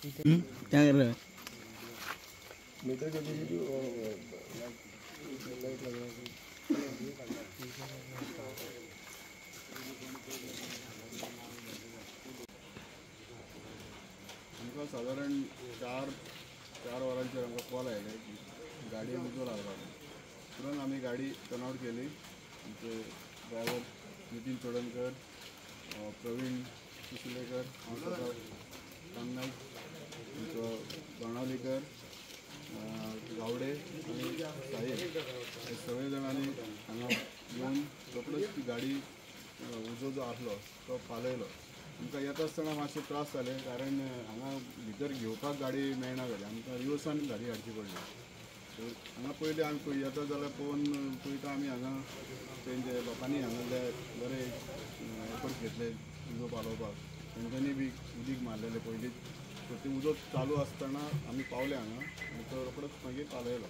Metre के दीजिए आमकां साधारण चार वरांचेर आमकां कॉल आयले की गाडी उजो लागला तुरंत आमी गाडी टर्न आउट केली. आमचे ड्रायव्हर नितीन चोडणकर, प्रवीण कुसलेकर, नाईक, बाणावलीकर, गावडे आणि साहेब हे सगळे जाणांनी हांगा येवन रोखडोच ती गाडी उजो जो आसलो तो पालयलो. आमकां येता आसतना मातशे त्रास जाले कारण हांगा भितर घेवपाक गाडी मेळना जाली. आमकां रिवर्सान गाडी हाडची पडली. हांगा पयलीं आमी येता जाल्यार पळोवन पळयता आमी हांगा तेंचे लोकांनी हांगा बरे एफर्ट घेतले उजो पालोवपाक. तेंच्यांनी बी उदीक मारलेले पयलींच. सो ती उजो चालू आसतना आमी पावले हांगा आनी तो रोखडोच मागीर पालयलो.